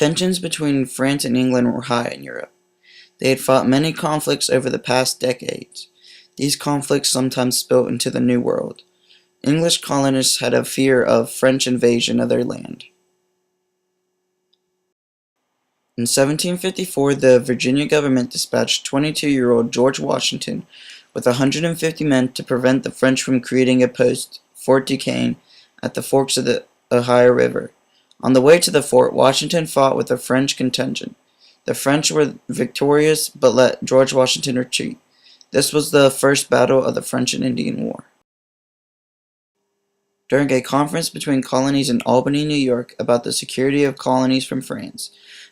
Tensions between France and England were high in Europe. They had fought many conflicts over the past decades. These conflicts sometimes spilled into the New World. English colonists had a fear of French invasion of their land. In 1754, the Virginia government dispatched 22-year-old George Washington with 150 men to prevent the French from creating a post, Fort Duquesne, at the forks of the Ohio River. On the way to the fort, Washington fought with a French contingent. The French were victorious but let George Washington retreat. This was the first battle of the French and Indian War. During a conference between colonies in Albany, New York about the security of colonies from France,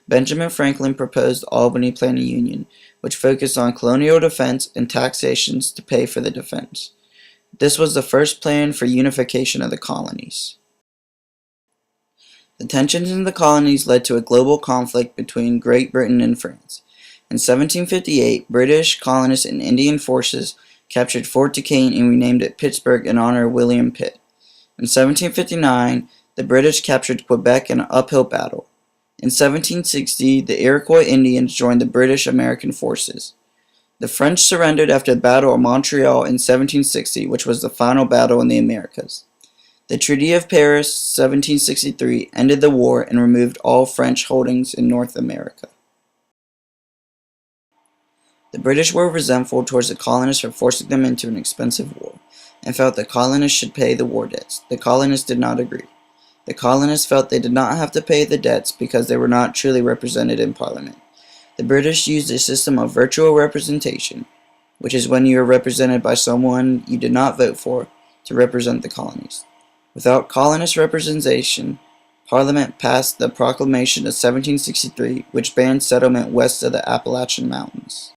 Benjamin Franklin proposed the Albany Plan of Union, which focused on colonial defense and taxations to pay for the defense. This was the first plan for unification of the colonies. The tensions in the colonies led to a global conflict between Great Britain and France. In 1758, British colonists and Indian forces captured Fort Duquesne and renamed it Pittsburgh in honor of William Pitt. In 1759, the British captured Quebec in an uphill battle. In 1760, the Iroquois Indians joined the British-American forces. The French surrendered after the Battle of Montreal in 1760, which was the final battle in the Americas. The Treaty of Paris, 1763, ended the war and removed all French holdings in North America. The British were resentful towards the colonists for forcing them into an expensive war, and felt the colonists should pay the war debts. The colonists did not agree. The colonists felt they did not have to pay the debts because they were not truly represented in Parliament. The British used a system of virtual representation, which is when you are represented by someone you did not vote for, to represent the colonies. Without colonist representation, Parliament passed the Proclamation of 1763, which banned settlement west of the Appalachian Mountains.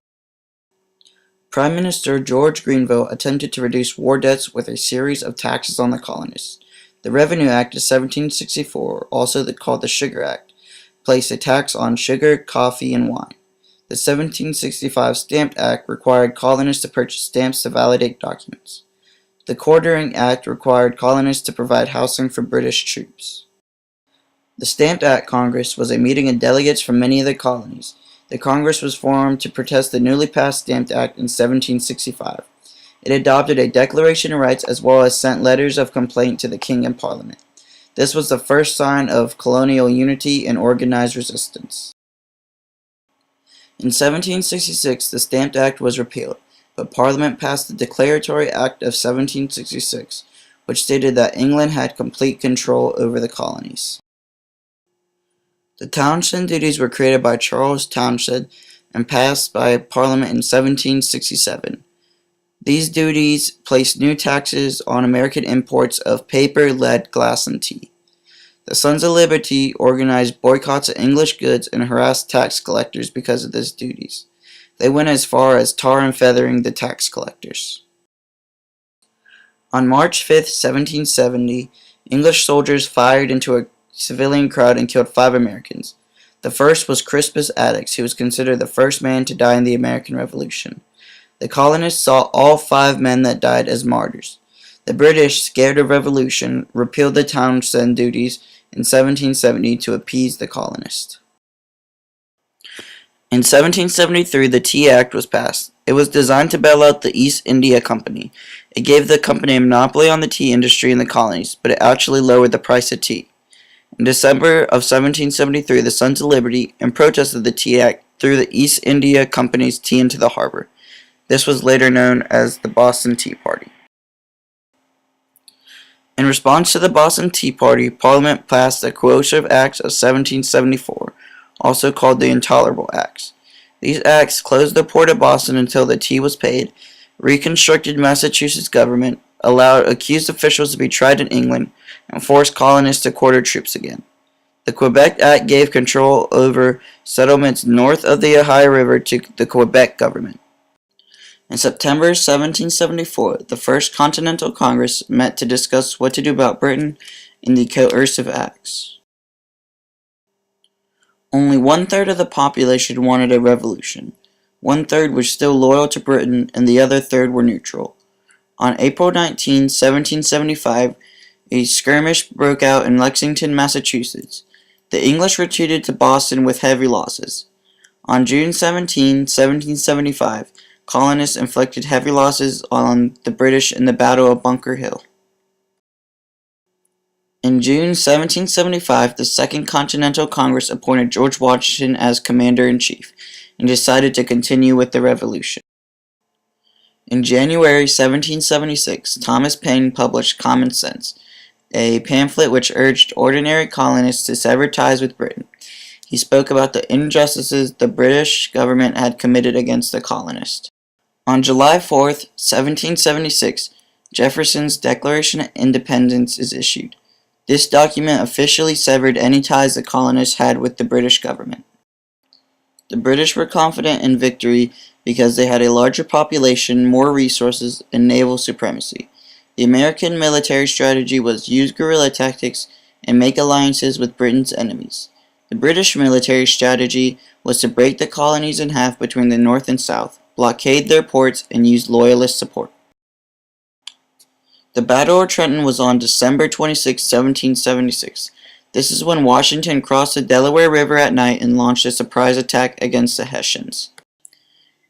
Prime Minister George Grenville attempted to reduce war debts with a series of taxes on the colonists. The Revenue Act of 1764, also called the Sugar Act, placed a tax on sugar, coffee, and wine. The 1765 Stamp Act required colonists to purchase stamps to validate documents. The Quartering Act required colonists to provide housing for British troops. The Stamp Act Congress was a meeting of delegates from many of the colonies. The Congress was formed to protest the newly passed Stamp Act in 1765. It adopted a Declaration of Rights as well as sent letters of complaint to the King and Parliament. This was the first sign of colonial unity and organized resistance. In 1766, the Stamp Act was repealed, but Parliament passed the Declaratory Act of 1766, which stated that England had complete control over the colonies. The Townshend duties were created by Charles Townshend and passed by Parliament in 1767. These duties placed new taxes on American imports of paper, lead, glass, and tea. The Sons of Liberty organized boycotts of English goods and harassed tax collectors because of these duties. They went as far as tar and feathering the tax collectors. On March 5, 1770, English soldiers fired into a civilian crowd and killed 5 Americans. The first was Crispus Attucks, who was considered the first man to die in the American Revolution. The colonists saw all 5 men that died as martyrs. The British, scared of revolution, repealed the Townshend duties in 1770 to appease the colonists. In 1773, the Tea Act was passed. It was designed to bail out the East India Company. It gave the company a monopoly on the tea industry in the colonies, but it actually lowered the price of tea. In December of 1773, the Sons of Liberty, in protest of the Tea Act, threw the East India Company's tea into the harbor. This was later known as the Boston Tea Party. In response to the Boston Tea Party, Parliament passed the Coercive Acts of 1774, also called the Intolerable Acts. These acts closed the port of Boston until the tea was paid, reconstructed Massachusetts government, allowed accused officials to be tried in England, and forced colonists to quarter troops again. The Quebec Act gave control over settlements north of the Ohio River to the Quebec government. In September 1774, the First Continental Congress met to discuss what to do about Britain and the Coercive Acts. Only 1/3 of the population wanted a revolution. 1/3 were still loyal to Britain, and the other third were neutral. On April 19, 1775, a skirmish broke out in Lexington, Massachusetts. The English retreated to Boston with heavy losses. On June 17, 1775, colonists inflicted heavy losses on the British in the Battle of Bunker Hill. In June 1775, the Second Continental Congress appointed George Washington as commander-in-chief and decided to continue with the Revolution. In January 1776, Thomas Paine published Common Sense, a pamphlet which urged ordinary colonists to sever ties with Britain. He spoke about the injustices the British government had committed against the colonists. On July 4, 1776, Jefferson's Declaration of Independence is issued. This document officially severed any ties the colonists had with the British government. The British were confident in victory because they had a larger population, more resources, and naval supremacy. The American military strategy was use guerrilla tactics and make alliances with Britain's enemies. The British military strategy was to break the colonies in half between the North and South, blockade their ports, and use loyalist support. The Battle of Trenton was on December 26, 1776. This is when Washington crossed the Delaware River at night and launched a surprise attack against the Hessians.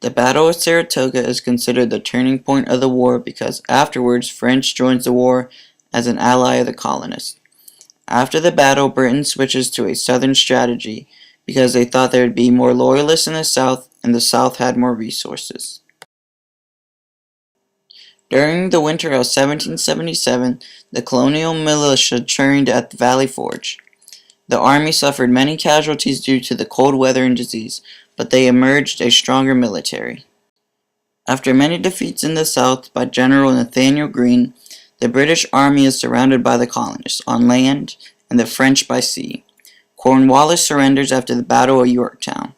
The Battle of Saratoga is considered the turning point of the war because afterwards France joins the war as an ally of the colonists. After the battle, Britain switches to a southern strategy because they thought there would be more loyalists in the South and the South had more resources. During the winter of 1777, the colonial militia trained at the Valley Forge. The army suffered many casualties due to the cold weather and disease, but they emerged a stronger military. After many defeats in the South by General Nathanael Greene, the British army is surrounded by the colonists on land and the French by sea. Cornwallis surrenders after the Battle of Yorktown.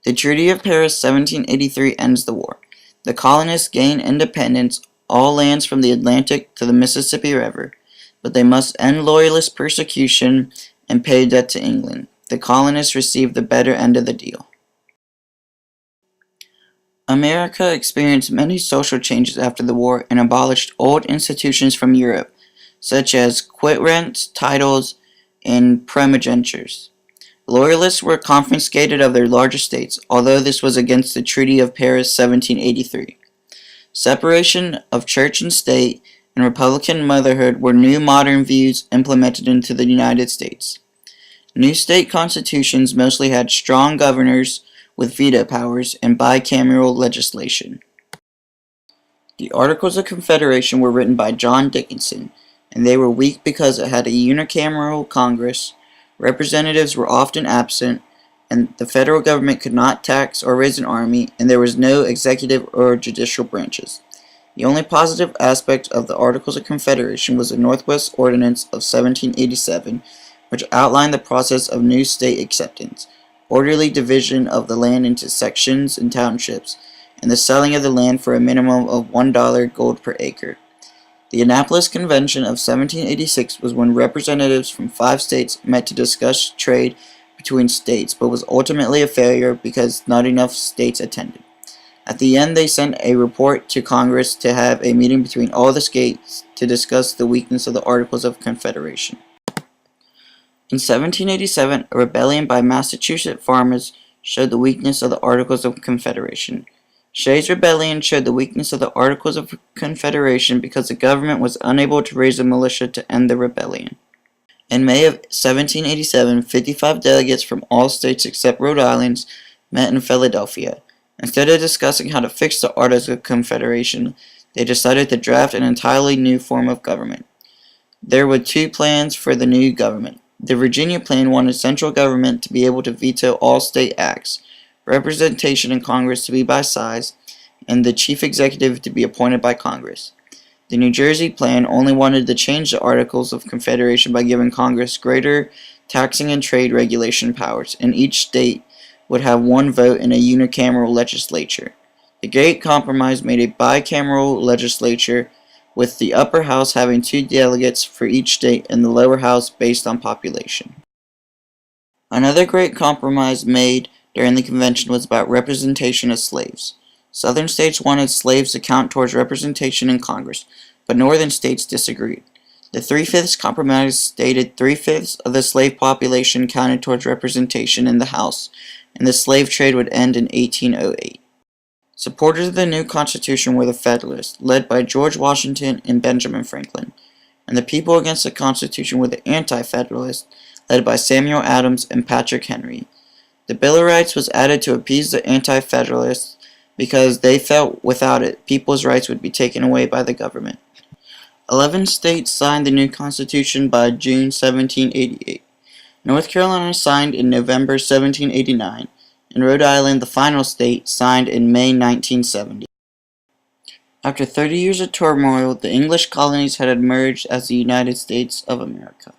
The Treaty of Paris 1783 ends the war. The colonists gain independence, all lands from the Atlantic to the Mississippi River, but they must end loyalist persecution and pay debt to England. The colonists receive the better end of the deal. America experienced many social changes after the war and abolished old institutions from Europe, such as quit rents, titles, and primogeniture. Loyalists were confiscated of their large estates, although this was against the Treaty of Paris 1783. Separation of church and state and republican motherhood were new modern views implemented into the United States. New state constitutions mostly had strong governors with veto powers and bicameral legislation. The Articles of Confederation were written by John Dickinson, and they were weak because it had a unicameral Congress. Representatives were often absent, and the federal government could not tax or raise an army, and there was no executive or judicial branches. The only positive aspect of the Articles of Confederation was the Northwest Ordinance of 1787, which outlined the process of new state acceptance, orderly division of the land into sections and townships, and the selling of the land for a minimum of $1 gold per acre. The Annapolis Convention of 1786 was when representatives from 5 states met to discuss trade between states, but was ultimately a failure because not enough states attended. At the end, they sent a report to Congress to have a meeting between all the states to discuss the weakness of the Articles of Confederation. In 1787, a rebellion by Massachusetts farmers showed the weakness of the Articles of Confederation. Shays' Rebellion showed the weakness of the Articles of Confederation because the government was unable to raise a militia to end the rebellion. In May of 1787, 55 delegates from all states except Rhode Island met in Philadelphia. Instead of discussing how to fix the Articles of Confederation, they decided to draft an entirely new form of government. There were 2 plans for the new government. The Virginia plan wanted central government to be able to veto all state acts, representation in Congress to be by size, and the chief executive to be appointed by Congress. The New Jersey plan only wanted to change the Articles of Confederation by giving Congress greater taxing and trade regulation powers, and each state would have 1 vote in a unicameral legislature. The Great Compromise made a bicameral legislature, with the upper house having 2 delegates for each state and the lower house based on population. Another great compromise made during the convention was about representation of slaves. Southern states wanted slaves to count towards representation in Congress, but northern states disagreed. The Three-Fifths Compromise stated 3/5 of the slave population counted towards representation in the House, and the slave trade would end in 1808. Supporters of the new Constitution were the Federalists, led by George Washington and Benjamin Franklin, and the people against the Constitution were the Anti-Federalists, led by Samuel Adams and Patrick Henry. The Bill of Rights was added to appease the Anti-Federalists because they felt without it, people's rights would be taken away by the government. 11 states signed the new Constitution by June 1788. North Carolina signed in November 1789, and Rhode Island, the final state, signed in May 1970. After 30 years of turmoil, the English colonies had emerged as the United States of America.